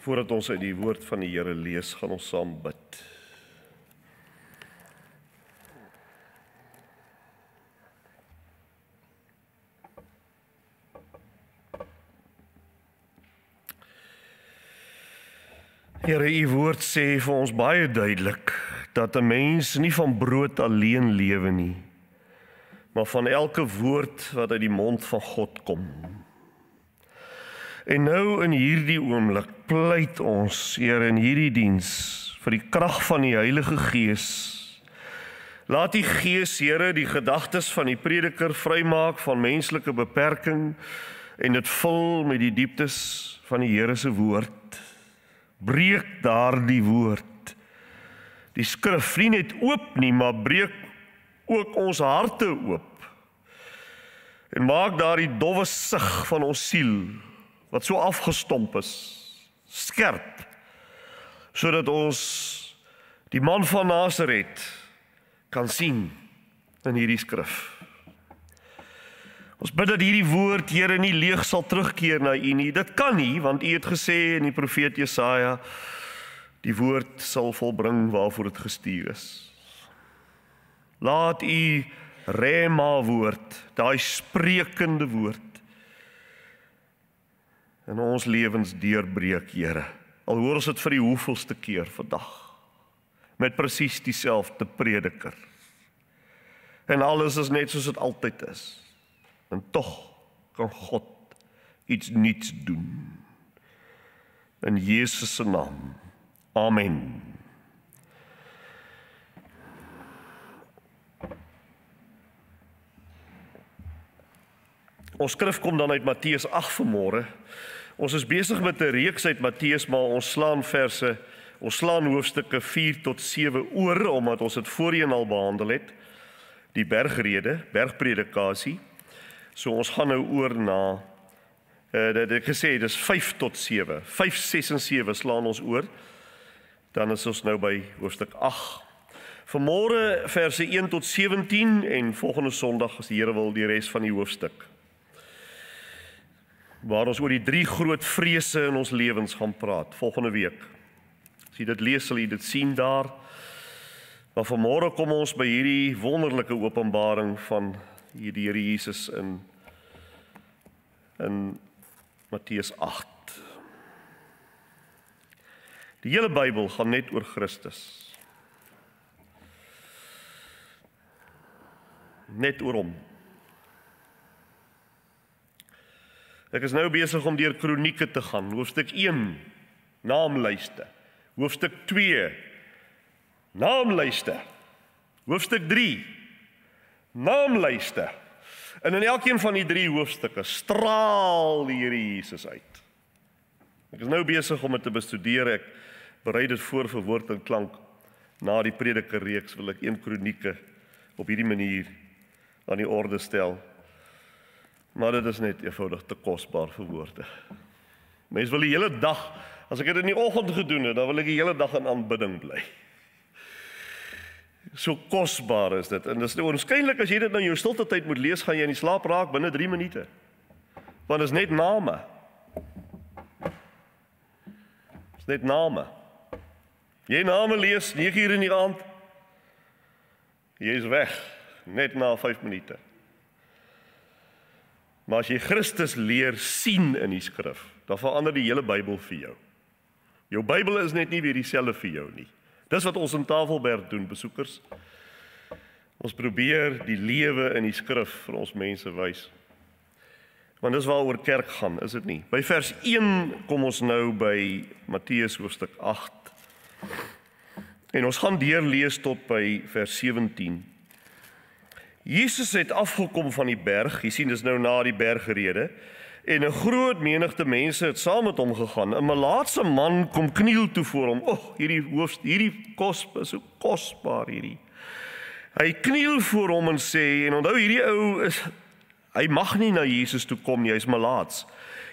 Voordat ons uit die woord van die Here lees, gaan ons saam bid. Here, u woord sê vir ons baie duidelik dat 'n mens nie van brood alleen lewe nie, maar van elke woord wat uit die mond van God kom. En nou in hierdie oomblik pleit ons, Here, in hierdie diens vir die krag van die Heilige Gees. Laat die Gees, Here, die gedagtes van die prediker vrymaak van menslike beperking en dit vul met die dieptes van die Here se woord. Breek daardie woord, die skrif nie net oop nie, maar breek ook ons harte oop. En maak daardie dowwe sig van ons siel, wat so afgestomp is, skerp, sodat ons die man van Nasaret kan sien in hierdie skrif. Ons bid dat hierdie woord, Here, nie leeg sal terugkeer na u nie. Dit kan nie, want u het gesê in die profeet Jesaja, die woord sal volbring waarvoor dit gestuur is. Laat u rema woord, daai sprekende woord, in ons lewens deurbreek, Here. Al hoor ons dit vir die hoeveelste keer vandag, met presies dieselfde prediker. En alles is net soos dit altyd is. En tog kan God iets nuuts doen. In Jesus se naam. Amen. Ons skrif kom dan uit Matteus 8 vanmôre. Ons is besig met 'n reeks uit Matteus, maar ons slaan hoofstukke 4 tot 7 oor, omdat ons dit voorheen al behandel het. Die bergpredikasie. So ons gaan nou oor na, dit ek gesê, dis 5 tot 7. 5, 6 en 7 slaan ons oor. Dan is ons nou by hoofstuk 8. Vanmôre verse 1 tot 17 en volgende Sondag, as die Here wil, die res van die hoofstuk. Waar ons oor die 3 groot vrese in ons lewens gaan praat, volgende week. As jy dit lees, sal jy dit sien daar. Maar vanmôre kom ons by hierdie wonderlike openbaring van die Here Jesus in Matteus 8. Die hele Bybel gaan net oor Christus. Net oor hom. Ek is nou besig om deur Kronieke te gaan. Hoofstuk 1, naamlyste. Hoofstuk 2, naamlyste. Hoofstuk 3, naamlyste. En in elkeen van die 3 hoofstukke straal die Here Jesus uit. Ek is nou besig om dit te bestudeer. Ek berei dit voor vir woord en klank. Na die predikerreeks wil ek 1 Kronieke op hierdie manier aan die orde stel. Maar dit is net eenvoudig te kosbaar vir woorde. Mens wil die hele dag, as ek dit in die oggend gedoen het, dan wil ek die hele dag in aanbidding bly. So kosbaar is dit. En dit is waarskynlik as jy dit nou in jou stilte tyd moet lees, gaan jy in die slaap raak binne 3 minute. Want dit is net name. Dit is net name. Jy name lees 9 uur in die aand, jy is weg, net na 5 minute. Maar as jy Christus leer sien in die skrif, dan verander die hele Bybel vir jou. Jou Bybel is net nie weer dieselfde vir jou nie. Dis wat ons in Tafelberg doen, besoekers. Ons probeer die lewe in die skrif vir ons mense wys. Want dis waaroor kerk gaan, is dit nie? By vers 1 kom ons nou by Matteus hoofstuk 8. En ons gaan deurlees tot by vers 17. Jesus het afgekom van die berg, jy sien dis nou na die bergrede, en 'n groot menigte mense het saam met hom gegaan. 'n Malaatse man kom kniel toe voor hom. Hierdie kos is so kosbaar hierdie. Hy kniel voor hom en sê, en onthou hierdie ou hy mag nie na Jesus toe kom nie, hy is malaats.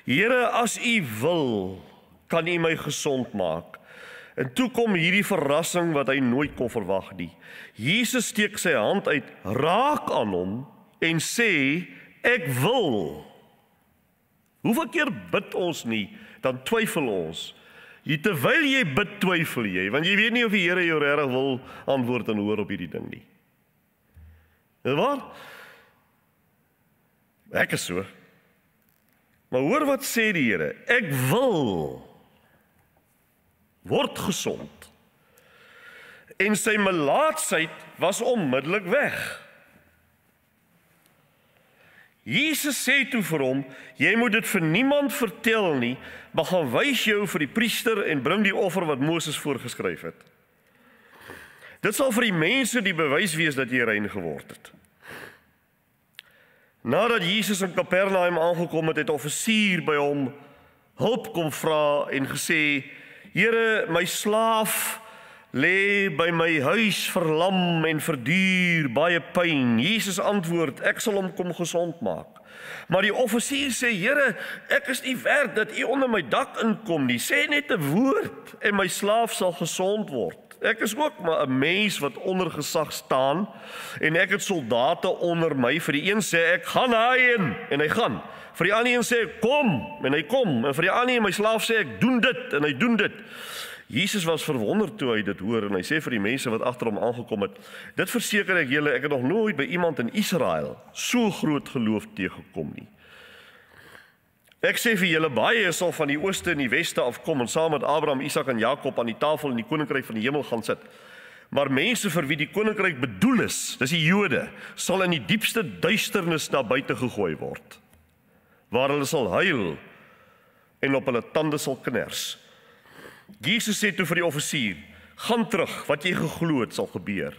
Here, as u wil, kan u my gesond maak. En toe kom hierdie verrassing wat hy nooit kon verwag nie. Jesus steek sy hand uit, raak aan hom en sê, ek wil. Hoeveel keer bid ons nie, dan twyfel ons. Terwyl jy bid, twyfel jy, want jy weet nie of die Here jou regtig wil antwoord en hoor op hierdie ding nie. Is waar? Ek is so. Maar hoor wat sê die Here, ek wil word gesond. En sy melaatsheid was onmiddellik weg. Jesus sê toe vir hom, jy moet dit vir niemand vertel nie, maar gaan wys jou vir die priester en bring die offer wat Moses voorgeskryf het. Dit sal vir die mense die bewys wees dat jy rein geword het. Nadat Jesus in Kapernaum aangekom het, het 'n offisier by hom hulp kom vra en gesê, Here, my slaaf lê by my huis verlam en verduur baie pyn. Jesus antwoord, ek sal hom kom gesond maak. Maar die offisier sê, Here, ek is nie werd dat u onder my dak inkom nie. Sê net 'n woord en my slaaf sal gesond word. Ek is ook maar 'n mens wat onder gesag staan en ek het soldate onder my. Vir die een sê ek, gaan daarheen en hy gaan. Vir die ander een sê ek, kom en hy kom. En vir die ander een, my slaaf sê ek, doen dit en hy doen dit. Jesus was verwonderd toe hy dit hoor en hy sê vir die mense wat agter hom aangekom het, dit verseker ek julle, ek het nog nooit by iemand in Israel so groot geloof teëgekom nie. Ek sê vir julle, baie sal van die ooste en die weste afkom en saam met Abraham, Isak en Jakob aan die tafel in die koninkryk van die hemel gaan sit. Maar mense vir wie die koninkryk bedoel is, dis die Jode, sal in die diepste duisternis na buite gegooi word, waar hulle sal huil en op hulle tande sal kners. Jesus sê toe vir die offisier, gaan terug, wat jy geglo het sal gebeur.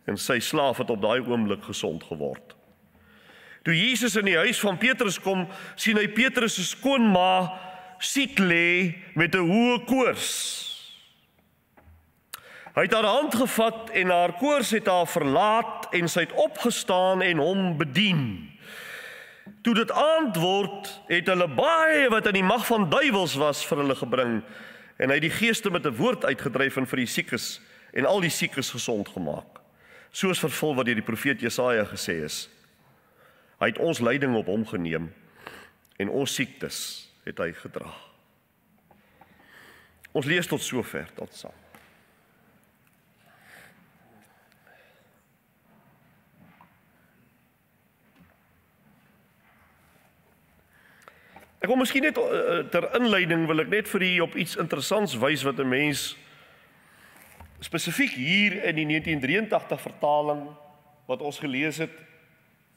En sy slaaf het op daai oomblik gesond geword. Toe Jesus in die huis van Petrus kom, sien hy Petrus se skoonma siek lê met 'n hoë koors. Hy het haar hand gevat en haar koors het haar verlaat en sy het opgestaan en hom bedien. Toe dit aand word, het hulle baie wat in die mag van duiwels was vir hulle gebring en hy het die geeste met 'n woord uitgedryf en vir die siekes en al die siekes gesond gemaak. Soos vervul wat deur die profeet Jesaja gesê is. Hy het ons lyding op hom geneem en ons siektes het hy gedra. Ons lees tot sover, tot saam. Ek wil miskien net ter inleiding wil ek net vir u op iets interessants wys wat 'n mens spesifiek hier in die 1983 vertaling wat ons gelees het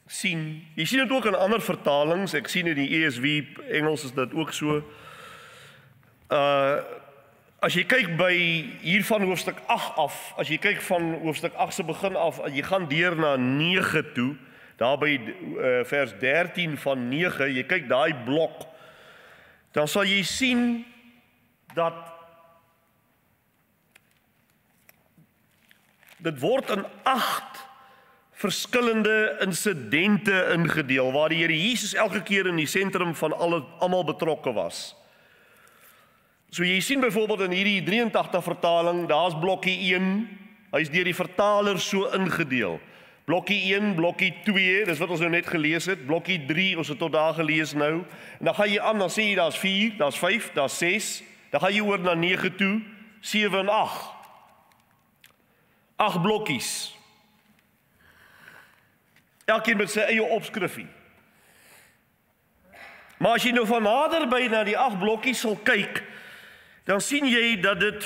sien. Jy sien dit ook in ander vertalings. Ek sien in die ESV Engels is dit ook so. As jy kyk by hier van hoofstuk 8 af, as jy kyk van hoofstuk 8 se begin af, jy gaan deur na 9 toe, daar by vers 13 van 9, jy kyk daai blok, dan sal jy sien dat dit word in 8 verskillende insidente ingedeel, waar die Here Jesus elke keer in die sentrum van almal betrokke was. So jy sien byvoorbeeld in hierdie 83 vertaling, daar's blokkie 1, hy's deur die vertaler so ingedeel. Blokkie 1, blokkie 2, dis wat ons nou net gelees het, blokkie 3, ons het tot daar gelees nou, en dan gaan jy aan, dan sê jy daar's 4, daar's 5, daar's 6, dan gaan jy oor na 9 toe, 7 en 8. 8 blokkies. Elkeen met sy eie opskrifie. Maar as jy nou van naderby na die 8 blokkies sal kyk, dan sien jy dat dit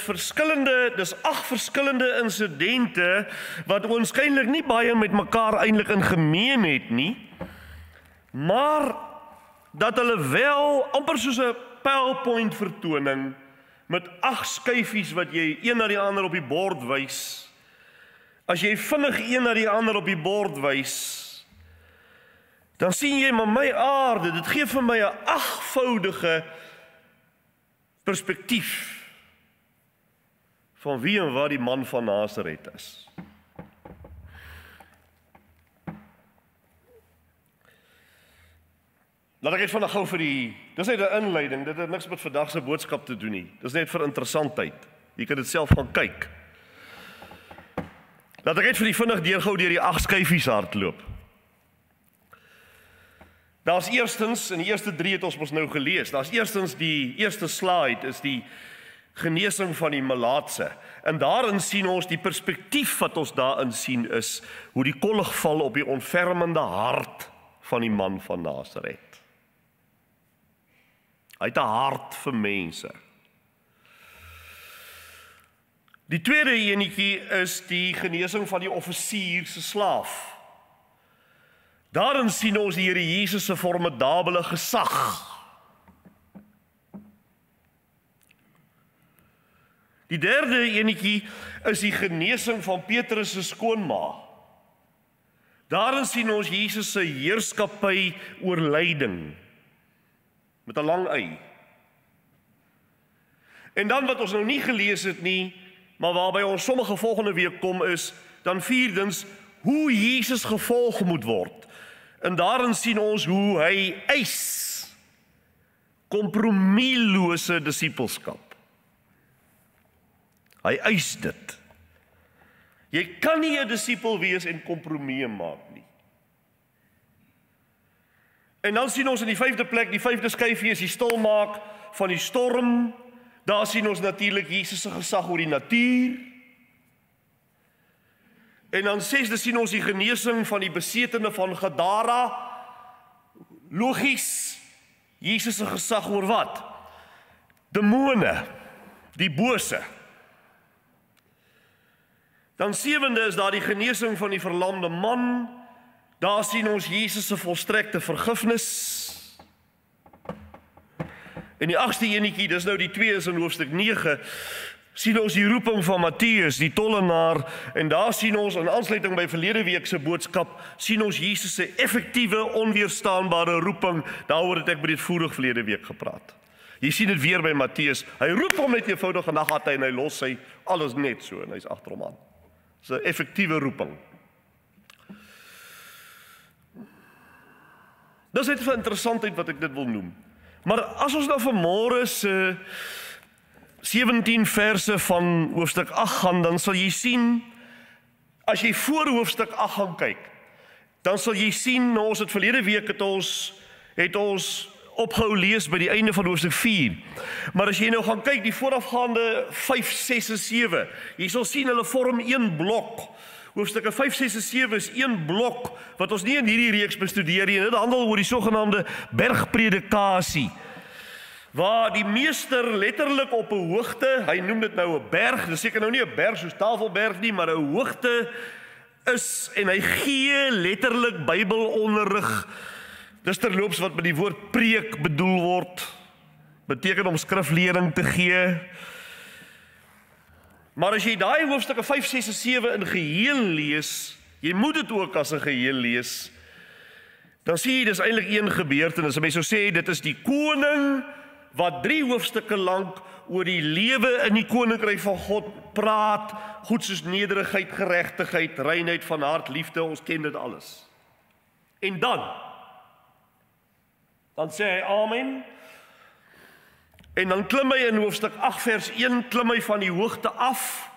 dis 8 verskillende insidente wat waarskynlik nie baie met mekaar eintlik in gemeen het nie, maar dat hulle wel amper soos 'n PowerPoint vertoning met 8 skyfies wat jy een na die ander op die bord wys. As jy vinnig een na die ander op die bord wys, dan sien jy maar my aarde, dit gee vir my 'n 8voudige perspektief van wie en wat die man van Nasaret is. Laat ek net vandag gou dis net 'n inleiding, dit het niks met vandag se boodskap te doen nie. Dis net vir interessantheid. Jy kan dit self gaan kyk. Laat ek net vir die vinnig deurgou deur die 8 skyfies hardloop. Daar's eerstens, in die eerste 3 het ons mos nou gelees, daar's eerstens die eerste slide, is genesing van die melaatse. En daarin sien ons die perspektief wat ons daarin sien is hoe die kollig val op die ontfermende hart van die man van Nasaret. Hy het 'n hart vir mense. Die tweede enetjie is die genesing van die offisier se slaaf. Daarin sien ons die Here Jesus se formidabele gesag. Die derde enetjie is die genesing van Petrus se skoonma. Daarin sien ons Jesus se heerskappy oor lyding met 'n lang y. En dan wat ons nou nie gelees het nie, maar waarby ons sommige volgende week kom is, dan vierdens, hoe Jesus gevolg moet word. En daarin sien ons hoe hy eis kompromieslose disippelskap. Hy eis dit. Jy kan nie 'n disipel wees en kompromieë maak nie. En dan sien ons in die vyfde plek, die vyfde skyfie is die stilmaak van die storm. Daar sien ons natuurlik Jesus se gesag oor die natuur. En dan sesde sien ons die genesing van die besetene van Gadara. Logies, Jesus se gesag oor wat? Demone, die bose. Dan sewende is daar die genesing van die verlamde man. Daar sien ons Jesus se volstrekte vergifnis. En die agste enetjie, dis nou die twee is in hoofstuk 9, sien ons die roeping van Matteus, die tollenaar, en daar sien ons in aansluiting by verlede week se boodskap, sien ons Jesus se effektiewe, onweerstaanbare roeping. Daaroor het ek breedvoerig verlede week gepraat. Jy sien dit weer by Matteus. Hy roep hom net eenvoudig en dan gaan hy en hy los sy alles net so en hy's agter hom aan. Dis 'n effektiewe roeping. Dis net vir interessantheid wat ek dit wil noem. Maar as ons nou vanmôre se 17 verse van hoofstuk 8 gaan, dan sal jy sien, as jy voor hoofstuk 8 gaan kyk, dan sal jy sien, ons het verlede week het ons opgehou lees by die einde van hoofstuk 4. Maar as jy nou gaan kyk, die voorafgaande 5, 6 en 7, jy sal sien hulle vorm een blok. Hoofstukke 5, 6 en 7 is een blok wat ons nie in hierdie reeks bestudeer nie. Dit handel oor die sogenaamde bergpredikasie, waar die meester letterlik op 'n hoogte, hy noem dit nou 'n berg, dis seker nou nie 'n berg soos Tafelberg nie, maar 'n hoogte is, en hy gee letterlik Bybelonderrig. Dis terloops wat met die woord preek bedoel word, beteken om skriflering te gee. Maar as jy daai hoofstukke 5, 6 en 7 in geheel lees, jy moet dit ook as 'n geheel lees, dan sien jy dis eintlik een gebeurtenis. Mense sou sê dit is die koning wat 3 hoofstukke lank oor die lewe in die koninkryk van God praat, goed soos nederigheid, geregtigheid, reinheid van hart, liefde, ons ken dit alles. En dan sê hy amen. En dan klim hy in hoofstuk 8 vers 1, klim hy van die hoogte af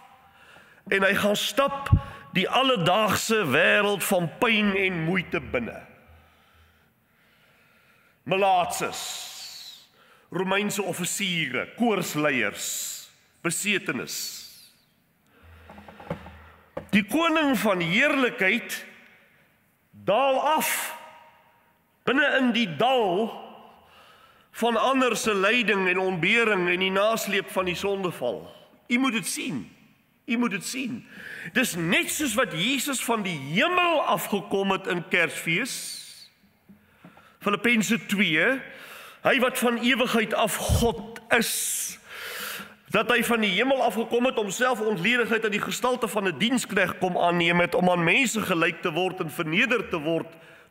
en hy gaan stap die alledaagse wêreld van pyn en moeite binne. Melaatses, Romeinse offisiere, koorsleiers, besetenis. Die koning van heerlikheid daal af binne in die dal van ander se lyding en ontbering en die nasleep van die sondeval. U moet dit sien. U moet dit sien. Dis net soos wat Jesus van die hemel afgekom het in Kersfees. Filippense 2, hy wat van ewigheid af God is, dat hy van die hemel afgekom het om self ontledigheid in die gestalte van 'n diensknegt kom aanneem het, om aan mense gelyk te word en verneder te word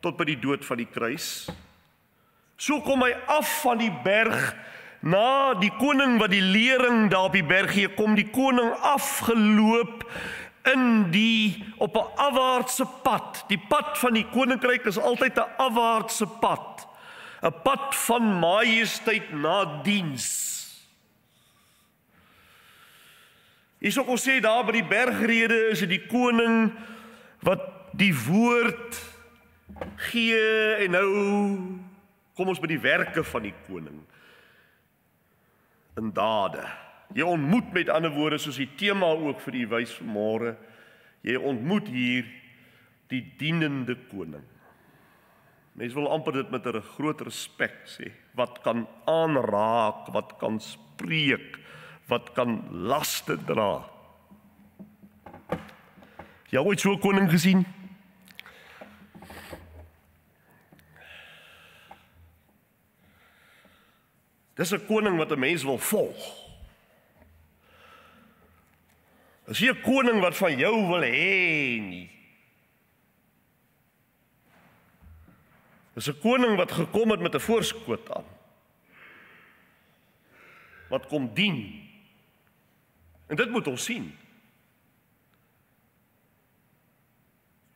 tot by die dood van die kruis. So kom hy af van die berg, na die koning wat die lering daar op die berg gee, kom die koning afgeloop op 'n afwaartse pad. Die pad van die koninkryk is altyd 'n afwaartse pad. 'n Pad van majesteit na diens. Hier sou ons sê daar by die bergrede is dit die koning wat die woord gee en nou kom ons by die werke van die koning. In dade. Jy ontmoet met ander woorde, soos die tema ook vir u wys vanmôre, jy ontmoet hier die dienende koning. Mense wil amper dit met 'n groot respek sê, wat kan aanraak, wat kan spreek, wat kan laste dra. Jy het ooit so 'n koning gesien? Dis 'n koning wat 'n mens wil volg. Dis nie 'n koning wat van jou wil hê nie. Dis 'n koning wat gekom het met 'n voorskoot aan. Wat kom dien. En dit moet ons sien.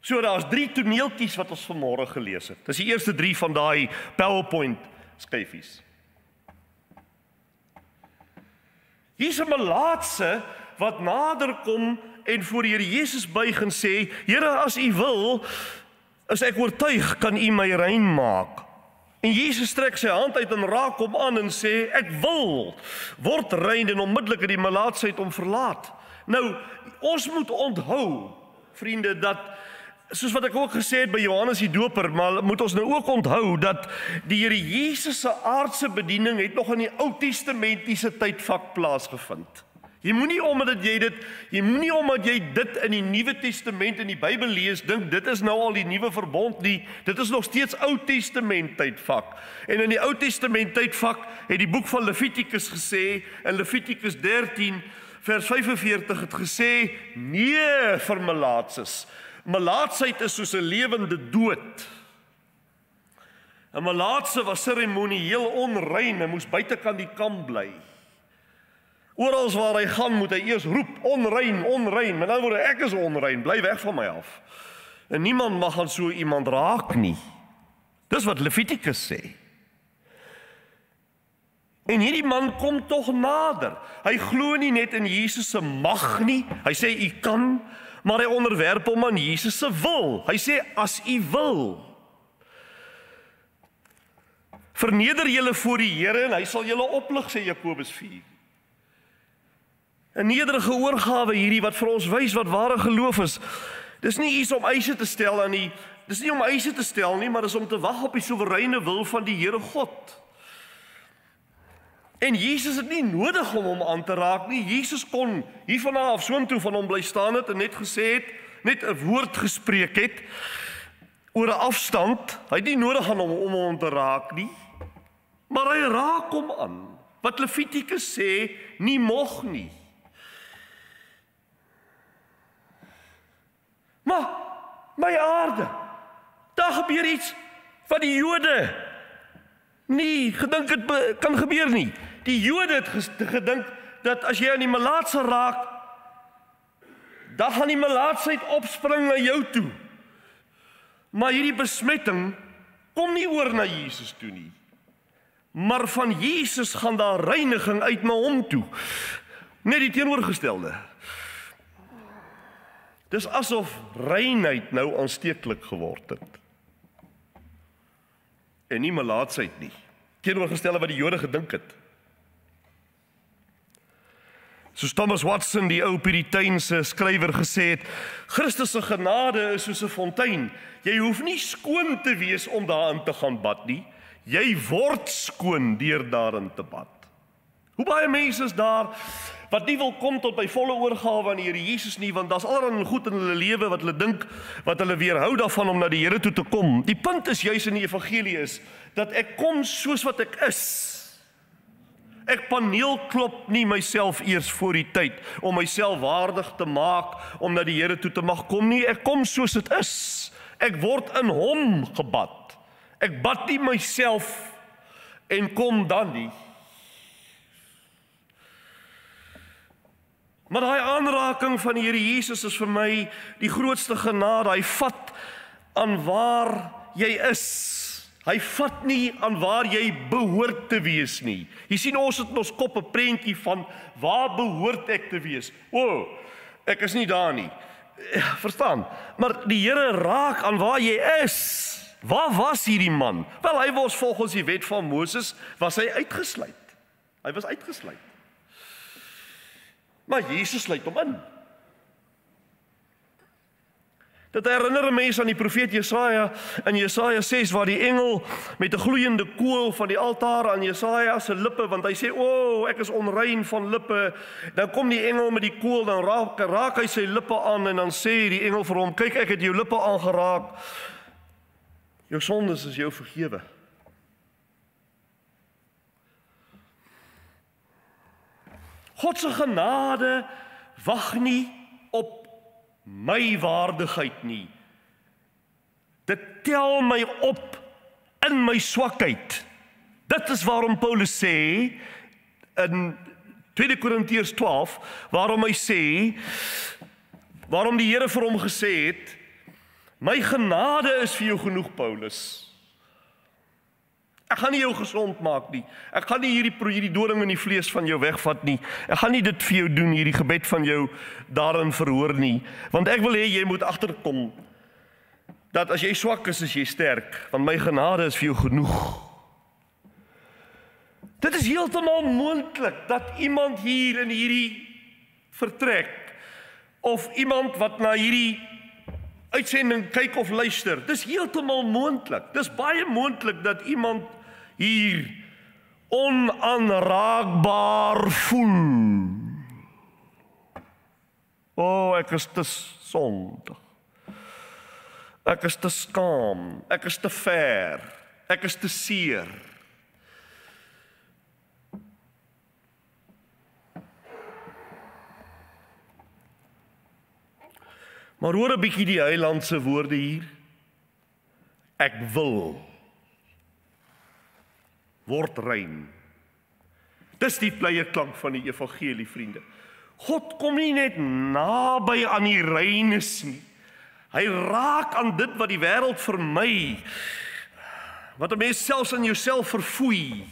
So daar's 3 toneeltjies wat ons vanmôre gelees het. Dis die eerste 3 van daai PowerPoint skyfies. Hier's 'n melaatse wat nader kom en voor die Here Jesus buig en sê, Here, as u wil, is ek oortuig, kan u my rein maak. En Jesus strek sy hand uit en raak hom aan en sê, ek wil, word rein, en onmiddellik het die melaatsheid hom verlaat. Nou, ons moet onthou, vriende, dat, soos wat ek ook gesê het by Johannes die Doper, maar moet ons nou ook onthou, dat die Here Jesus se aardse bediening het nog in die Ou Testamentiese tydvak plaasgevind. Jy moenie omdat jy dit in die Nuwe Testament in die Bybel lees, dink dit is nou al die nuwe verbond nie. Dit is nog steeds Ou Testament tydvak. En in die Ou Testament tydvak het die boek van Levitikus gesê, in Levitikus 13 vers 45 het gesê, nee vir melaatses. Melaatsheid is soos 'n lewende dood. 'n Melaatse was seremonieel onrein en moes buitekant die kamp bly. Oral waar hy gaan, moet hy eers roep, onrein, onrein. Met ander woorde, ek is onrein, bly weg van my af. En niemand mag aan so iemand raak nie. Dis wat Levitikus sê. En hierdie man kom tog nader. Hy glo nie net in Jesus se mag nie. Hy sê, u kan, maar hy onderwerp hom aan Jesus se wil. Hy sê, as u wil. Verneder julle voor die Here en hy sal julle oplig, sê Jakobus 4. 'n nederige oorgawe hierdie wat vir ons wys wat ware geloof is. Dis nie iets om eise te stel aan die, dis nie om eise te stel nie, maar dis om te wag op die soewereine wil van die Here God. En Jesus het nie nodig om hom aan te raak nie. Jesus kon hiervan af soontoe van hom bly staan het en net gesê het, net 'n woord gespreek het oor 'n afstand. Hy het nie nodig aan hom om hom te raak nie. Maar hy raak hom aan. Wat Levitikus sê, nie mog nie. Maar my aarde, daar gebeur iets wat die Jode nie gedink het kan gebeur nie. Die Jode het gedink dat as jy aan die melaatse raak, dan gaan die melaatsheid opspring na jou toe. Maar hierdie besmetting kom nie oor na Jesus toe nie. Maar van Jesus gaan daar reiniging uit na hom toe. Net die teenoorgestelde. Dis asof reinheid nou aansteeklik geword het. En nie melaatsheid nie. Teenoorgestelde wat die Jode gedink het. Soos Thomas Watson, die ou Puriteinse skrywer gesê het, Christus se genade is soos 'n fontein. Jy hoef nie skoon te wees om daarin te gaan bad nie. Jy word skoon deur daarin te bad. Hoe baie mense is daar wat nie wil kom tot by volle oorgawe aan die Here Jesus nie, want daar's allerlei goed in hulle lewe wat hulle dink, wat hulle weerhou daarvan om na die Here toe te kom. Die punt is juis in die evangelie is, dat ek kom soos wat ek is. Ek paneelklop nie myself eers voor die tyd, om myself waardig te maak, om na die Here toe te mag kom nie. Ek kom soos dit is. Ek word in hom gebad. Ek bad nie myself en kom dan nie. Maar daai aanraking van die Here Jesus is vir my die grootste genade. Hy vat aan waar jy is. Hy vat nie aan waar jy behoort te wees nie. Jy sien, ons het in ons kop 'n prentjie van waar behoort ek te wees. O, ek is nie daar nie. Verstaan? Maar die Here raak aan waar jy is. Waar was hierdie man? Wel, hy was volgens die wet van Moses, was hy uitgesluit. Hy was uitgesluit. Maar Jesus sluit hom in. Dit herinner 'n mens aan die profeet Jesaja in Jesaja 6 waar die engel met 'n gloeiende kool van die altaar aan Jesaja se lippe, want hy sê, "O, ek is onrein van lippe." Dan kom die engel met die kool, dan raak hy sy lippe aan en dan sê die engel vir hom, "Kyk, ek het jou lippe aangeraak. Jou sondes is jou vergewe." God se genade wag nie op my waardigheid nie. Dit tel my op in my swakheid. Dit is waarom Paulus sê in 2 Korintiërs 12, waarom hy sê, waarom die Here vir hom gesê het, my genade is vir jou genoeg, Paulus. Ek gaan nie jou gesond maak nie. Ek gaan nie hierdie doring in die vlees van jou wegvat nie. Ek gaan nie dit vir jou doen, hierdie gebed van jou daarin verhoor nie. Want ek wil hê jy moet agterkom dat as jy swak is jy sterk, want my genade is vir jou genoeg. Dit is heeltemal moontlik dat iemand hier in hierdie vertrek of iemand wat na hierdie uitsending kyk of luister, dis heeltemal moontlik. Dis baie moontlik dat iemand hier onaanraakbaar voel. O, ek is te sondig. Ek is te skaam. Ek is te ver. Ek is te seer. Maar hoor 'n bietjie die Heiland se woorde hier. Ek wil word rein. Dis die blye klank van die evangelie, vriende. God kom nie net naby aan die reines nie. Hy raak aan dit wat die wêreld vermy. Wat 'n mens selfs in jouself verfoei.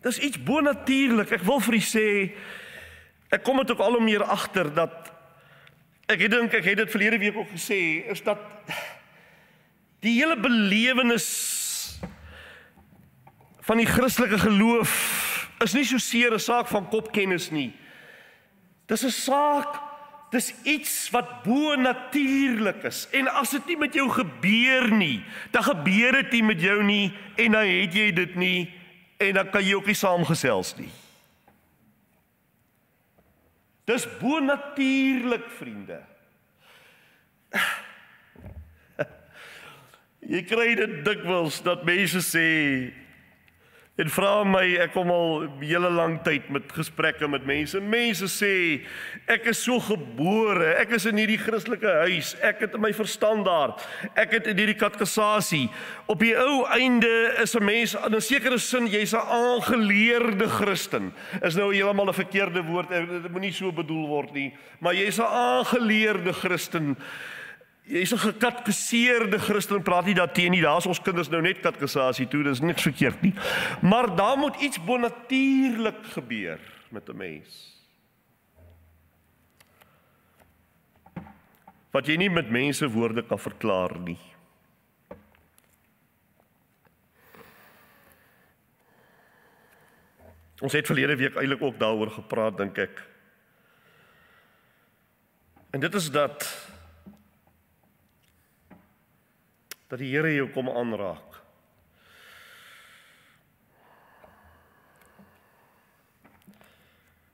Dis iets bonatuurlik. Ek wil vir u sê, ek kom dit ook al hoe meer agter dat ek dink ek het dit verlede week ook gesê, is dat die hele belewenis van die Christelike geloof is nie so seer 'n saak van kopkennis nie. Dis 'n saak, dis iets wat bo-natuurlik is. En as dit nie met jou gebeur nie, dan gebeur dit nie met jou nie en dan het jy dit nie en dan kan jy ook nie saamgesels nie. Dis bo-natuurlik, vriende. Jy kry dit dikwels dat mense sê en vra my, ek kom al hele lang tyd met gesprekke met mense. Mense sê, ek is so gebore, ek is in hierdie Christelike huis, ek het my verstand daar, ek het in hierdie katekisasie. Op die ou einde is 'n mens, in 'n sekere sin, jy's 'n aangeleerde Christen. Is nou heeltemal 'n verkeerde woord, dit moenie so bedoel word nie, maar jy's 'n aangeleerde Christen. Jy's 'n gekatekiseerde Christen, praat nie daarteen nie, daar's ons kinders nou net katekisasie toe, dis niks verkeerd nie. Maar daar moet iets bonatuurlik gebeur met 'n mens. Wat jy nie met mense woorde kan verklaar nie. Ons het verlede week eintlik ook daaroor gepraat, dink ek. En dit is dat die Here jou kom aanraak.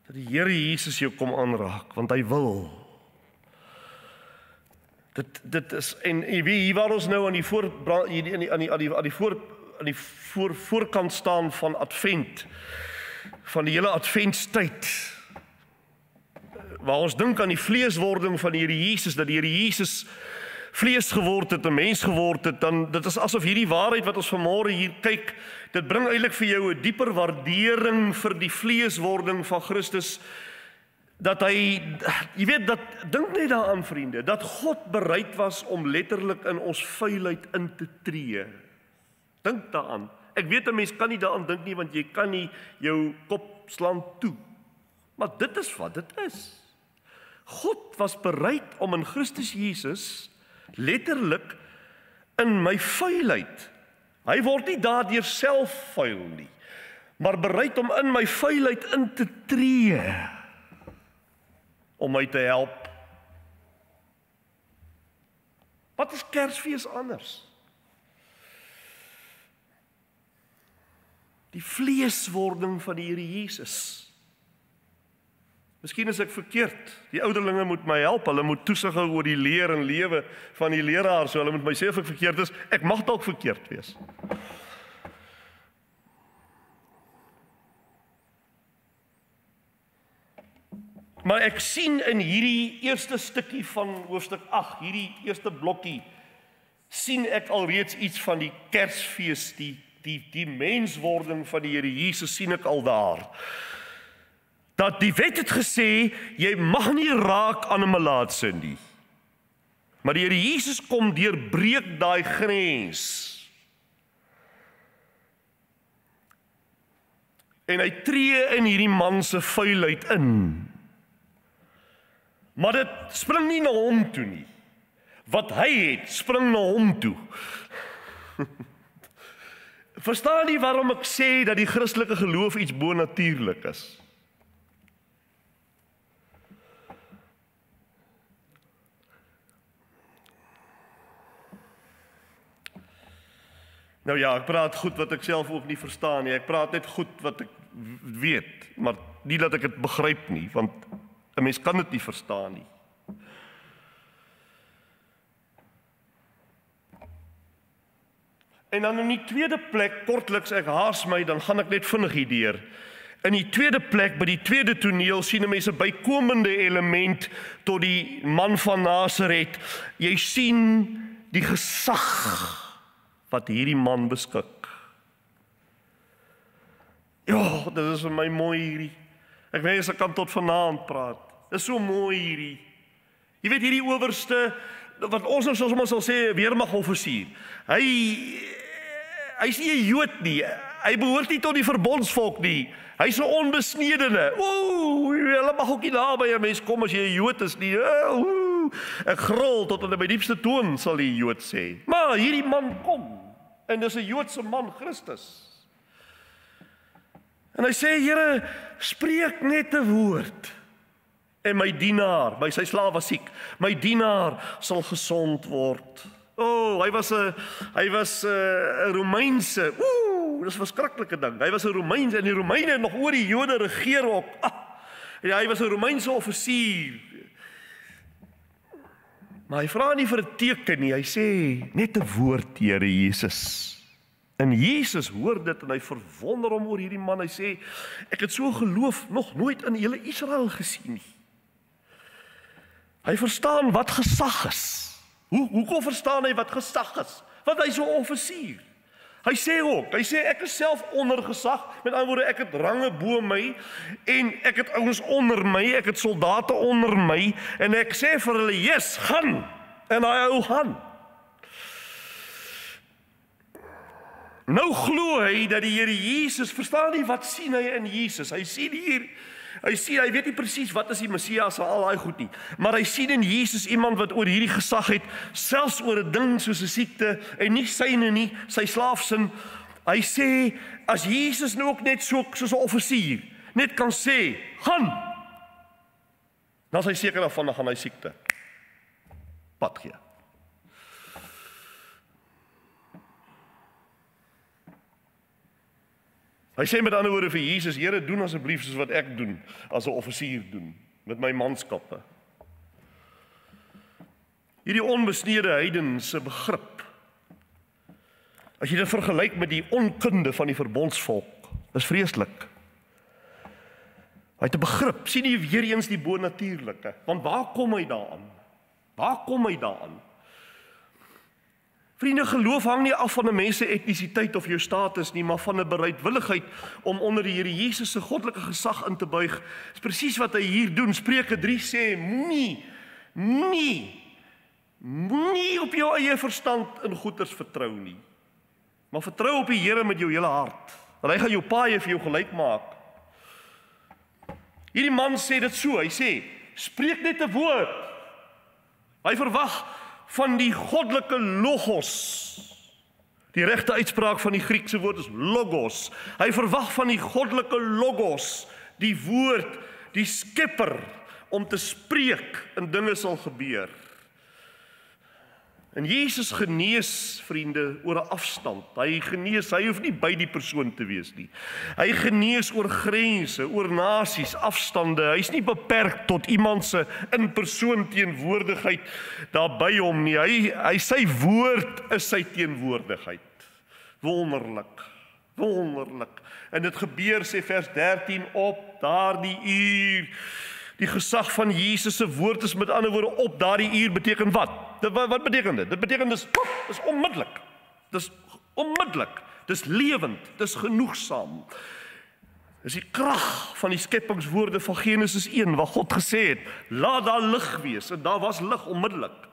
Dat die Here Jesus jou kom aanraak, want hy wil. Dit is, en hier waar ons nou aan die voorkant staan van Advent, van die hele Adventstyd, waar ons dink aan die vleeswording van die Here Jesus, dat die Here Jesus vlees geword het, 'n mens geword het, dan dit is asof hierdie waarheid wat ons vanmôre hier kyk, dit bring eintlik vir jou 'n dieper waardering vir die vleeswording van Christus, dat hy, jy weet, dat dink net daaraan, vriende, dat God bereid was om letterlik in ons vuilheid in te tree. Dink daaraan. Ek weet 'n mens kan nie daaraan dink nie, want jy kan nie jou kop slaan toe. Maar dit is wat dit is. God was bereid om in Christus Jesus letterlik in my vuilheid. Hy word nie daardeur self vuil nie, maar bereid om in my vuilheid in te tree, om my te help. Wat is Kersfees anders? Die vleeswording van die Here Jesus. Miskien is ek verkeerd. Die ouderlinge moet my help. Hulle moet toesig hou oor die leer en lewe van die leraar. So hulle moet my sê of ek verkeerd is. Ek mag dalk verkeerd wees. Maar ek sien in hierdie eerste stukkie van hoofstuk 8, hierdie eerste blokkie, sien ek alreeds iets van die Kersfees, die menswording van die Here Jesus sien ek al daar. Dat die wet het gesê, jy mag nie raak aan 'n melaatse nie. Maar die Here Jesus kom deurbreek daai grens. En hy tree in hierdie man se vuilheid in. Maar dit spring nie na hom toe nie. Wat hy het, spring na hom toe. Verstaan nie waarom ek sê dat die Christelike geloof iets bonatuurlik is. Nou ja, ek praat goed wat ek self ook nie verstaan nie. Ek praat net goed wat ek weet, maar nie dat ek dit begryp nie, want 'n mens kan dit nie verstaan nie. En dan in die tweede plek, kortliks, ek haas my, dan gaan ek net vinnig hierdeur. In die tweede plek, by die tweede toneel, sien 'n mens 'n bykomende element tot die man van Nasaret. Jy sien die gesag wat hierdie man beskik. Ja, dit is vir my mooi hierdie. Ek wens ek kan tot vanaand praat. Dit is so mooi hierdie. Jy weet hierdie owerste, wat ons nou soms sal sê, weermagoffisier. Hy's nie 'n Jood nie. Hy behoort nie tot die verbondsvolk nie. Hy's 'n onbesnedene. Hulle mag ook nie naby 'n mens kom as jy 'n Jood is nie. Ek grol tot in my diepste toon, sal die Jood sê. Maar hierdie man kom, en dis 'n Joodse man, Christus. En hy sê, Here, spreek net 'n woord, en my dienaar, by sy slaaf was siek, my dienaar sal gesond word. Hy was 'n Romeinse, dis 'n verskriklike ding. Hy was 'n Romeins, en die Romeine het nog oor die Jode regeer ook. Hy was 'n Romeinse offisier. Maar hy vra nie vir 'n teken nie, hy sê net 'n woord, Here Jesus. En Jesus hoor dit en hy verwonder hom oor hierdie man. Hy sê, ek het so geloof nog nooit in hele Israel gesien nie. Hy verstaan wat gesag is. Hoekom verstaan hy wat gesag is? Want hy's so 'n offisier. Hy sê ek is self onder gesag. Met ander woorde, ek het range bo my en ek het ouens onder my, ek het soldate onder my en ek sê vir hulle, "Yes, gaan." En hy hou gaan. Nou glo hy dat die Here Jesus, verstaan nie wat sien hy in Jesus? Hy sien hier, hy weet nie presies wat is die Messias en al daai goed nie, maar hy sien in Jesus iemand wat oor hierdie gesag het, selfs oor 'n ding soos 'n siekte en nie syne nie, sy slaafsin. Hy sê as Jesus nou ook net soos 'n offisier net kan sê, "Gaan." Dan is hy seker daarvan dan gaan hy siekte pad gee. Hy sê met ander woorde vir Jesus, Here, doen asseblief soos wat ek doen, as 'n offisier doen, met my manskappe. Hierdie onbesnede heidense begrip, as jy dit vergelyk met die onkunde van die verbondsvolk, is vreeslik. Hy het 'n begrip, sien jy weer eens die bonatuurlike, want waar kom hy daaraan? Vriende, geloof hang nie af van 'n mens se etnisiteit of jou status nie, maar van 'n bereidwilligheid om onder die Here Jesus se goddelike gesag in te buig. Dis presies wat hy hier doen. Spreuke 3 sê, moenie op jou eie verstand in goeders vertrou nie, maar vertrou op die Here met jou hele hart, want hy gaan jou paaie vir jou gelyk maak. Hierdie man sê dit so, hy sê, spreek net 'n woord. Hy verwag van die goddelike logos Die regte uitspraak van die Griekse woord is logos. Hy verwag van die goddelike logos, die woord, die skepper, om te spreek en dinge sal gebeur. En Jesus genees, vriende, oor 'n afstand. Hy genees, hy hoef nie by die persoon te wees nie. Hy genees oor grense, oor nasies, afstande. Hy's nie beperk tot iemand se in persoon teenwoordigheid daar by hom nie. Hy sy woord is sy teenwoordigheid. Wonderlik, wonderlik. En dit gebeur, sê vers 13, op daardie uur. Die gesag van Jesus se woord is met ander woorde op daardie uur beteken wat? Wat beteken dit? Dit beteken dis onmiddellik. Dis onmiddellik. Dis lewend, dis genoegsaam. Dis die krag van die skepingswoorde van Genesis 1 waar God gesê het, laat daar lig wees, en daar was lig onmiddellik.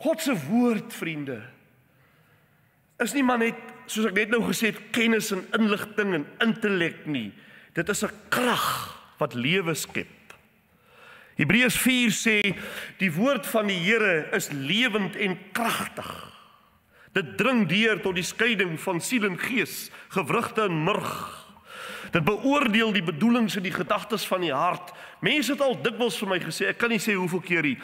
God se woord, vriende, is nie maar net, soos ek net nou gesê het, kennis en inligting en intellek nie. Dit is 'n krag wat lewe skep. Hebreërs 4 sê, die woord van die Here is lewend en kragtig. Dit dring deur tot die skeiding van siel en gees, gewrigte en murg. Dit beoordeel die bedoelings en die gedagtes van die hart. Mense het al dikwels vir my gesê, ek kan nie sê hoeveel keer nie,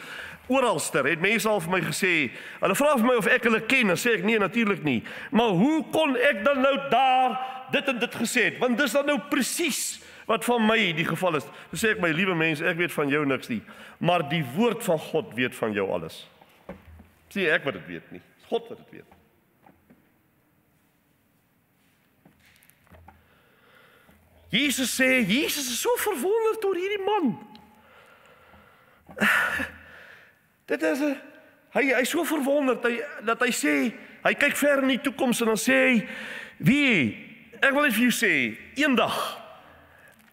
oralster het mense al vir my gesê, hulle vra vir my of ek hulle ken, dan sê ek nee, natuurlik nie. Maar hoe kon ek dan nou daar dit en dit gesê het? Want dis dan nou presies wat van my die geval is. Dan sê ek, my liewe mense, ek weet van jou niks nie, maar die woord van God weet van jou alles. Sê ek wat dit weet nie, God wat dit weet. Jesus sê, Jesus is so verwonderd oor hierdie man. Dit is hy is so verwonderd dat hy sê, hy kyk ver in die toekoms en dan sê hy, ek wil net vir jou sê, eendag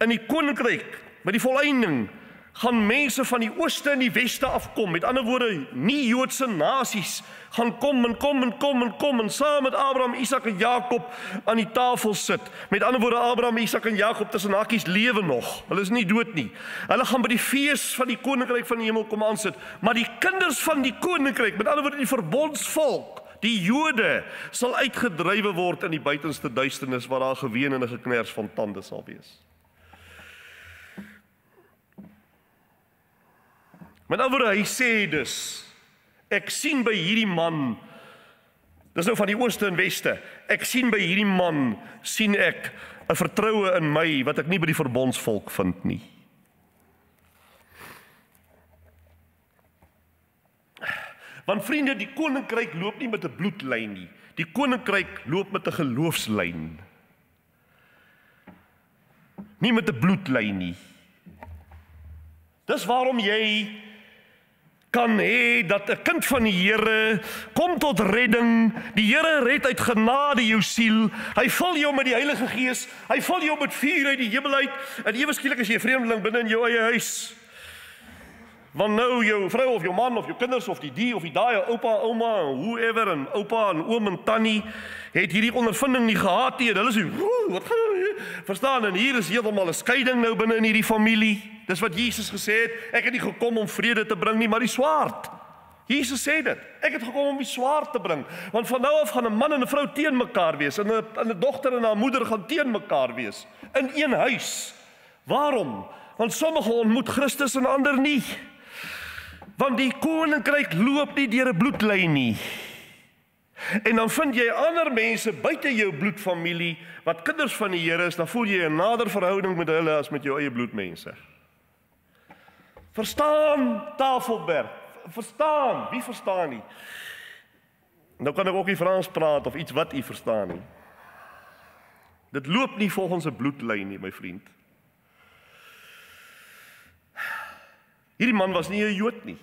in die koninkryk met die volëinding gaan mense van die ooste en die weste afkom. Met ander woorde, nie Joodse nasies gaan kom en saam met Abraham, Isak en Jakob aan die tafel sit. Met ander woorde, Abraham, Isak en Jakob tussen hakies lewe nog. Hulle is nie dood nie. Hulle gaan by die fees van die koninkryk van die hemel kom aansit. Maar die kinders van die koninkryk, met ander woorde die verbondsvolk, die Jode, sal uitgedrywe word in die buitenste duisternis waar daar geween en 'n geknars van tande sal wees. Met ander woorde, hy sê dus, ek sien by hierdie man, dis nou van die ooste en weste, ek sien by hierdie man, sien ek 'n vertroue in my, wat ek nie by die verbondsvolk vind nie. Want vriende, die koninkryk loop nie met 'n bloedlyn nie, die koninkryk loop met 'n geloofslyn. Nie met 'n bloedlyn nie. Dis waarom jy kan hê dat 'n kind van die Here kom tot redding. Die Here red uit genade jou siel. Hy vul jou met die Heilige Gees. Hy vul jou met vuur uit die hemel uit. En ewe skielik is jy 'n vreemdeling binne in jou eie huis. Want nou jou vrou of jou man of jou kinders of die of die daai, oupa, ouma, whoever, en oupa en oom en tannie het hierdie ondervinding nie gehad nie. Hulle sê, wat gaan hier? Verstaan, en hier is heeltemal 'n skeiding nou binne in hierdie familie. Dis wat Jesus gesê het, ek het nie gekom om vrede te bring nie, maar die swaard. Jesus sê dit, ek het gekom om die swaard te bring, want van nou af gaan 'n man en 'n vrou teen mekaar wees, en 'n dogter en haar moeder gaan teen mekaar wees, in een huis. Waarom? Want sommige ontmoet Christus en ander nie. Want die koninkryk loop nie deur 'n bloedlyn nie. En dan vind jy ander mense buite jou bloedfamilie, wat kinders van die Here is, dan voel jy 'n nader verhouding met hulle as met jou eie bloedmense. Verstaan, Tafelberg, verstaan, wie verstaan nie? Nou kan ek ook nie Frans praat of iets wat u verstaan nie. Dit loop nie volgens 'n bloedlyn nie, my vriend. Hierdie man was nie 'n Jood nie.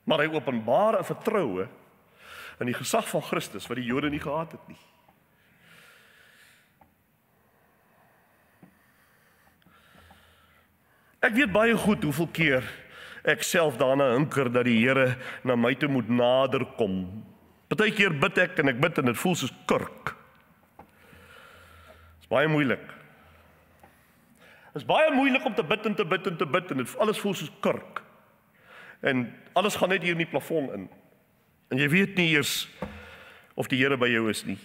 Maar hy openbaar 'n vertroue in die gesag van Christus wat die Jode nie gehad het nie. Ek weet baie goed hoeveel keer ek self daarna hinker dat die Here na my toe moet nader kom. Partykeer bid ek en dit voel soos kurk. Dit is baie moeilik. Dit is baie moeilik om te bid en te bid en te bid en dit alles voel soos kurk. En alles gaan net hier in die plafon in. En jy weet nie eers of die Here by jou is nie.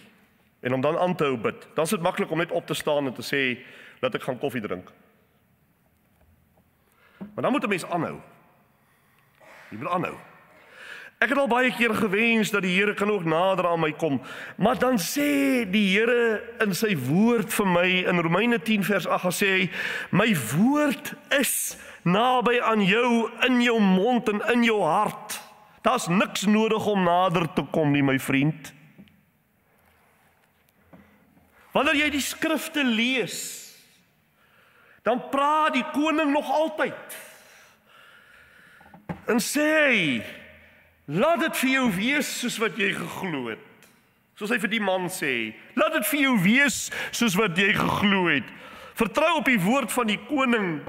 En om dan aan te hou bid, dan is dit maklik om net op te staan en te sê, laat ek gaan koffie drink. Maar dan moet 'n mens aanhou. Jy moet aanhou. Ek het al baie keer gewens dat die Here kan ook nader aan my kom, maar dan sê die Here in sy woord vir my, in Romeine 10 vers 8, sê hy, my woord is naby aan jou, in jou mond en in jou hart. Daar's niks nodig om nader te kom nie, my vriend. Wanneer jy die skrifte lees, dan praat die koning nog altyd. En sê hy, laat dit vir jou wees soos wat jy geglo het. Soos hy vir die man sê, laat dit vir jou wees soos wat jy geglo het. Vertrou op die woord van die koning,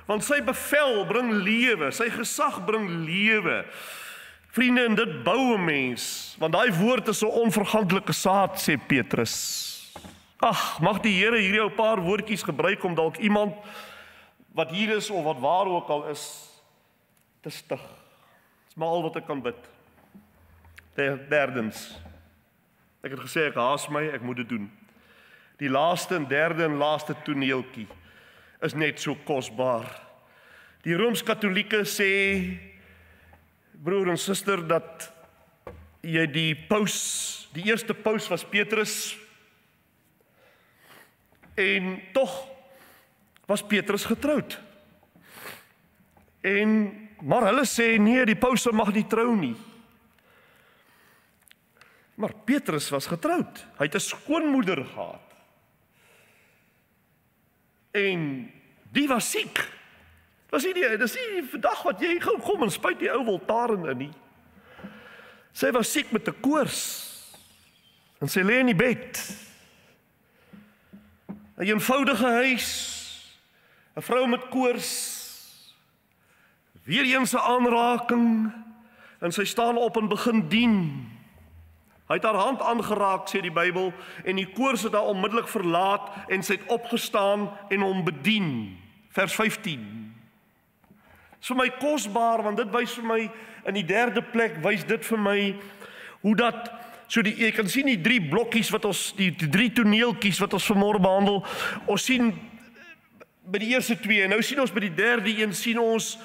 want sy bevel bring lewe, sy gesag bring lewe. Vriende, en dit bou 'n mens, want daai woord is 'n onverganklike saad, sê Petrus. Ag, mag die Here hierdie ou paar woordjies gebruik om dalk iemand wat hier is of wat waar ook al is, te stig. Dis maar al wat ek kan bid. Derdens, ek het gesê ek haas my, ek moet dit doen. Die laaste en derde en laaste toneeltjie is net so kosbaar. Die Rooms-Katolieke sê, broer en suster, dat jy die eerste paus was Petrus, en tog was Petrus getroud. Maar hulle sê nee, die paus mag nie trou nie. Maar Petrus was getroud. Hy het 'n skoonmoeder gehad. En die was siek. Dis nie vandag wat jy gou kom en spuit die ou Voltaren in nie. Sy was siek met 'n koors. En sy lê in die bed. 'n eenvoudige huis, 'n vrou met koors, weer eens 'n aanraking, en sy staan op en begin dien. Hy het haar hand aangeraak, sê die Bybel, en die koors het haar onmiddellik verlaat, en sy het opgestaan en hom bedien. Vers 15. Dit is vir my kosbaar, want dit wys vir my, in die derde plek, wys dit vir my, hoe dat, jy kan sien die drie blokkies wat ons, die drie toneeltjies wat ons vanmôre behandel, ons sien by die eerste twee, en nou sien ons by die derde een, sien ons,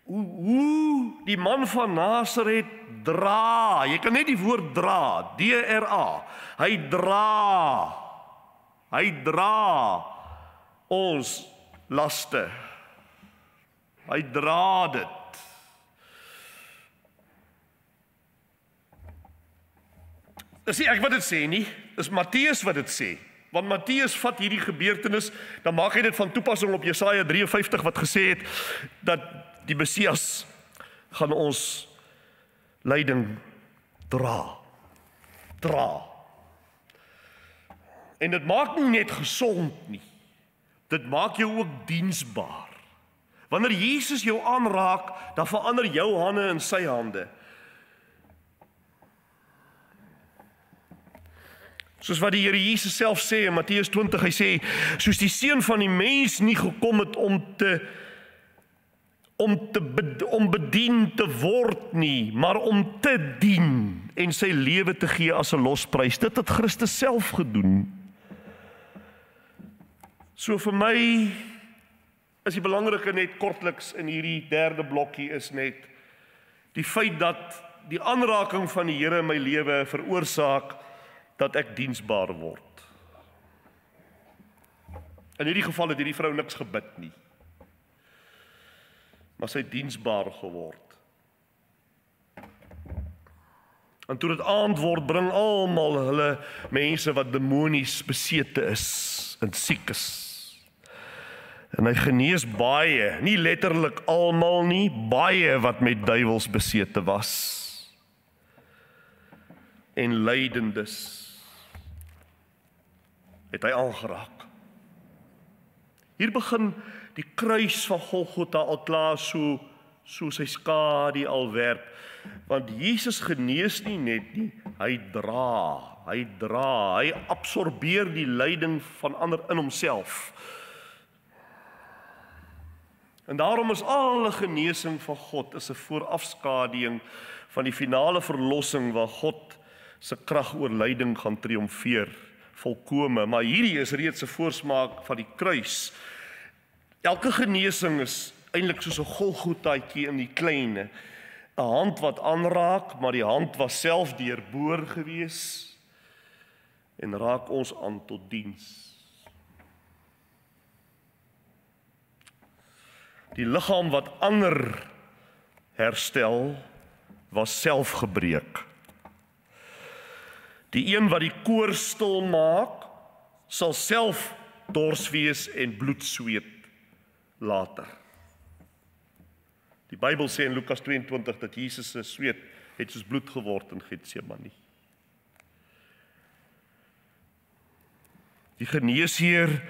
hoe die man van Nasaret dra, jy kan net die woord dra, D-R-A, hy dra ons laste, hy dra dit. Dis nie ek wat dit sê nie, dis Matteus wat dit sê. Want Matteus vat hierdie gebeurtenis, dan maak hy dit van toepassing op Jesaja 53 wat gesê het dat die Messias gaan ons lyding dra. En dit maak nie net gesond nie. Dit maak jou ook diensbaar. Wanneer Jesus jou aanraak, dan verander jou hande in sy hande. Soos wat die Here Jesus self sê in Matteus 20, hy sê, soos die Seun van die mens nie gekom het om bedien te word nie, maar om te dien en sy lewe te gee as 'n losprys. Dit het Christus self gedoen. So vir my is die belangrike net kortliks in hierdie derde blokkie is net die feit dat die aanraking van die Here in my lewe veroorsaak dat ek diensbaar word. In hierdie geval het hierdie vrou niks gebid nie, maar sy het diensbaar geword. En toe dit aand word, bring almal hulle mense wat demonies besete is en siek is. En hy genees baie, nie letterlik almal nie, baie wat met duiwels besete was. En lydendes het hy aangeraak. Hier begin die kruis van Golgotha al klaar so sy skadu al werp. Want Jesus genees nie net nie, hy absorbeer die lyding van ander in homself. En daarom is alle genesing van God is 'n voorafskaduwing van die finale verlossing waar God se krag oor lyding gaan triomfeer, volkome. Maar hierdie is reeds 'n voorsmaak van die kruis. Elke genesing is eintlik soos 'n Golgothaatjie in die klein, 'n hand wat aanraak, maar die hand was self deurboor gewees en raak ons aan tot diens. Die liggaam wat ander herstel, was self gebreek. Die een wat die koor stil maak, sal self dors wees en bloed sweet later. Die Bybel sê in Lukas 22 dat Jesus se sweet het soos bloed geword in Getsemane. Die geneesheer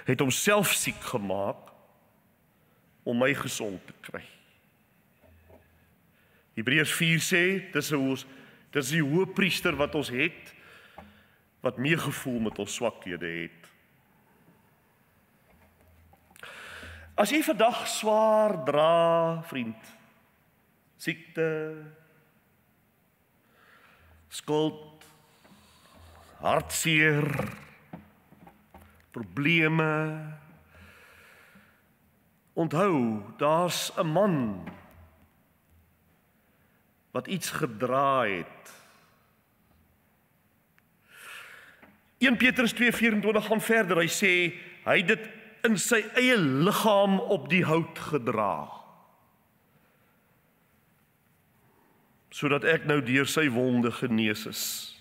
het homself siek gemaak om my gesond te kry. Hebreërs 4 sê, dis die hoëpriester wat ons het, wat meegevoel met ons swakhede het. As jy vandag swaar dra, vriend, siekte, skuld, hartseer, probleme, onthou, daar's 'n man wat iets gedra het. 1 Petrus 2:24 gaan verder, hy sê, hy het dit in sy eie liggaam op die hout gedra, sodat ek nou deur sy wonde genees is.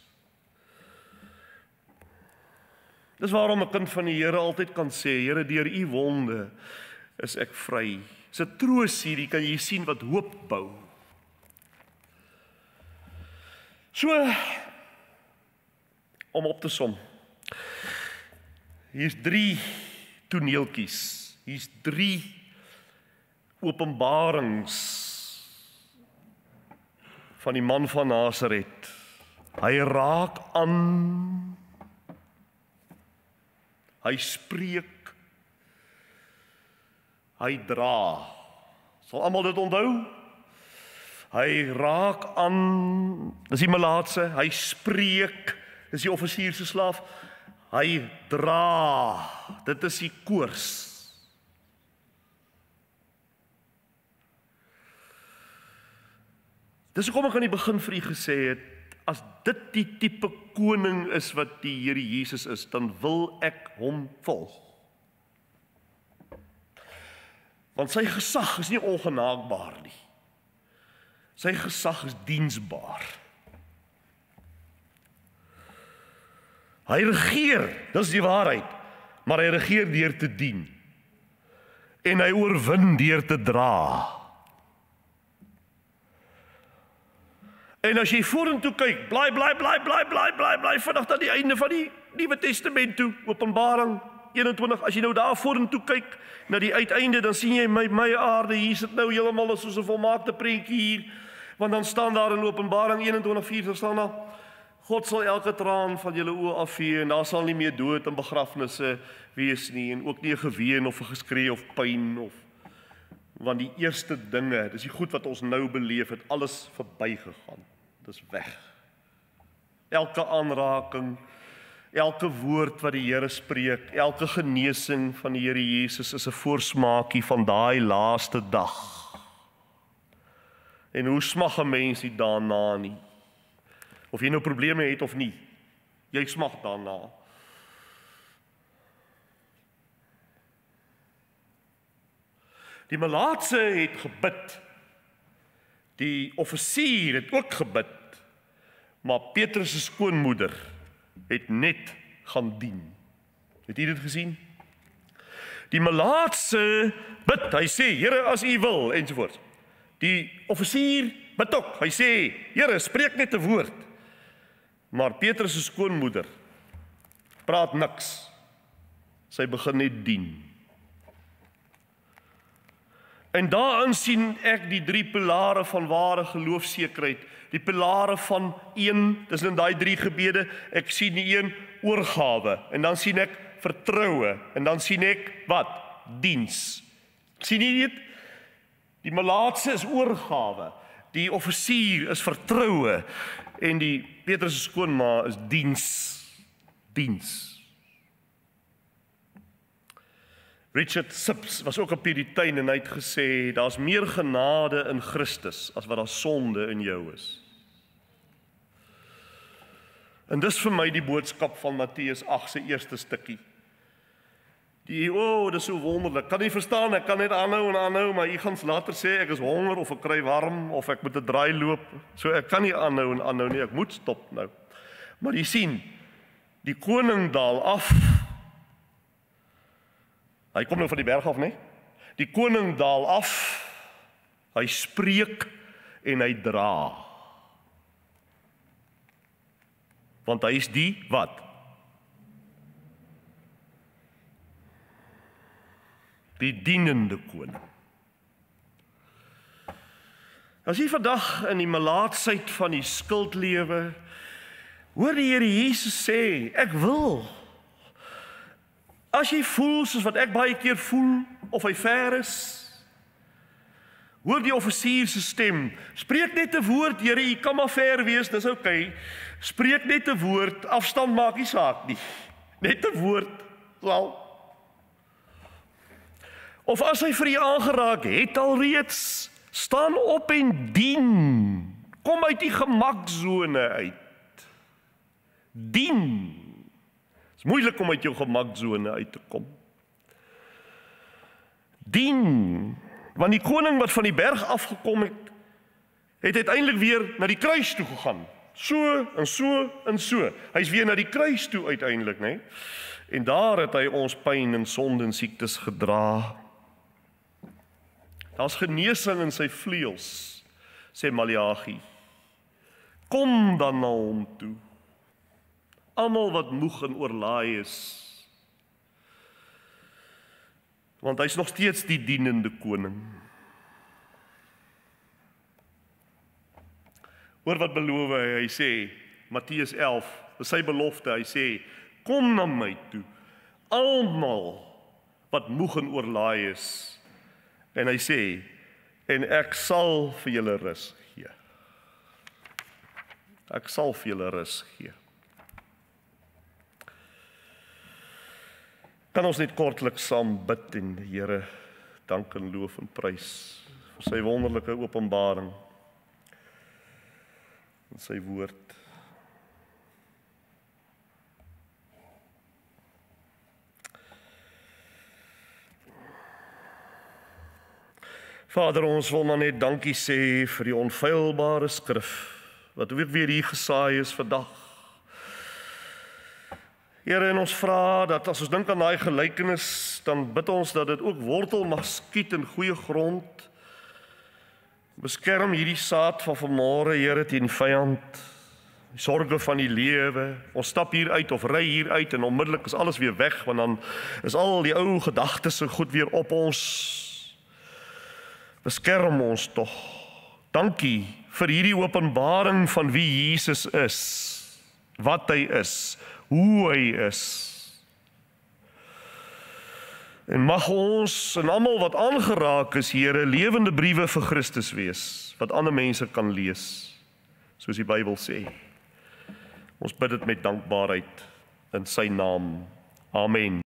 Dis waarom 'n kind van die Here altyd kan sê, Here, deur u wonde is ek vry. Dis 'n troos hierdie, kan jy sien wat hoop bou. So, om op te som. Hier's 3 toneeltjies. Hier's 3 openbarings van die man van Nasaret. Hy raak aan, hy spreek, hy dra. Sal almal dit onthou? Hy raak aan, dis die melaatse, hy spreek, dis die offisier se slaaf, hy dra, dit is die koors. Dis hoekom ek aan die begin vir u gesê het, as dit die tipe koning is wat die Here Jesus is, dan wil ek hom volg. Want sy gesag is nie ongenaakbaar nie. Sy gesag is diensbaar. Hy regeer, dis die waarheid, maar hy regeer deur te dien. En hy oorwin deur te dra. En as jy vorentoe kyk, bly vinnig tot die einde van die Nuwe Testament toe, Openbaring 21, as jy nou daar vorentoe kyk, na die uiteinde, dan sien jy my aarde, hier sit nou heeltemal soos 'n volmaakte prentjie hier, want dan staan daar in Openbaring 21:4, daar staan daar, God sal elke traan van julle oë afvee, en daar sal nie meer dood en begrafnisse wees nie, en ook nie 'n geween of 'n geskree of pyn, want die eerste dinge, dis die goed wat ons nou beleef het, alles verbygegaan, dis weg. Elke aanraking, elke woord wat die Here spreek, elke genesing van die Here Jesus is 'n voorsmaakie van daai laaste dag. En hoe smag 'n mens nie daarna nie? Of jy nou probleme het of nie, jy smag daarna. Die melaatse het gebid, die offisier het ook gebid, maar Petrus se skoonmoeder het net gaan dien. Het jy dit gesien? Die melaatse bid, hy sê, Here, as u wil, ensovoorts. Die offisier bid ook, hy sê, Here, spreek net 'n woord. Maar Petrus se skoonmoeder praat niks. Sy begin net dien. En daarin sien ek die 3 pilare van ware geloofsekerheid. Die pilare van 1, dis in daai 3 gebede, ek sien die 1 oorgawe, en dan sien ek vertroue, en dan sien ek wat? Diens. Sien jy dit? Die melaatse is oorgawe, die offisier is vertroue en die Petrus se skoonma is diens. Richard Sips was ook 'n Puritein en hy het gesê, daar's meer genade in Christus as wat daar sonde in jou is. En dis vir my die boodskap van Matteus 8 se eerste stukkie. Dis so wonderlik. Kan nie verstaan, ek kan net aanhou, maar jy gaan later sê ek is honger of ek kry warm of ek moet 'n draai loop. So ek kan nie aanhou nie, ek moet stop nou. Maar jy sien, die koning daal af. Hy kom nou van die berg af, né? Die koning daal af. Hy spreek en hy dra. Want hy is die wat? Die dienende koning. As jy vandag in die melaatsheid van die skuld lewe, hoor die Here Jesus sê, ek wil. As jy voel soos wat ek baie keer voel, of hy ver is, hoor die offisier se stem, spreek net 'n woord, Here, jy kan maar ver wees, dis okay. Spreek net 'n woord, afstand maak nie saak nie. Net 'n woord, sal. Of as hy vir jou aangeraak het alreeds, staan op en dien. Kom uit die gemaksone uit. Dien. Dit is moeilik om uit jou gemaksone uit te kom. Dien. Want die koning wat van die berg afgekom het uiteindelik weer na die kruis toe gegaan. So en so en so. Hy's weer na die kruis toe uiteindelik, né? En daar het hy ons pyn en sonde en siektes gedra. Daar's genesing in sy vleuels, sê Maleagi. Kom dan na hom toe. Almal wat moeg en oorlaai is. Want hy's nog steeds die dienende koning. Hoor wat beloof hy? Hy sê, Matteus 11, dis sy belofte, hy sê, kom na my toe, almal wat moeg en oorlaai is. En hy sê, en ek sal vir julle rus gee. Ek sal vir julle rus gee. Kan ons net kortliks saam bid en die Here dank en loof en prys vir sy wonderlike openbaring en sy woord. Vader, ons wil maar net dankie sê vir die onfeilbare skrif wat ook weer hier gesaai is vandag. Here, en ons vra dat as ons dink aan daai gelykenis, dan bid ons dat dit ook wortel mag skiet in goeie grond. Beskerm hierdie saad van vanmôre, Here, teen die vyand, die sorge van die lewe. Ons stap hier uit of ry hier uit en onmiddellik is alles weer weg, want dan is al die ou gedagtes en goed weer op ons. Beskerm ons tog. Dankie vir hierdie openbaring van wie Jesus is, wat hy is, hoe hy is. En mag ons en almal wat aangeraak is, Here, lewende briewe vir Christus wees, wat ander mense kan lees, soos die Bybel sê. Ons bid dit met dankbaarheid in sy naam. Amen.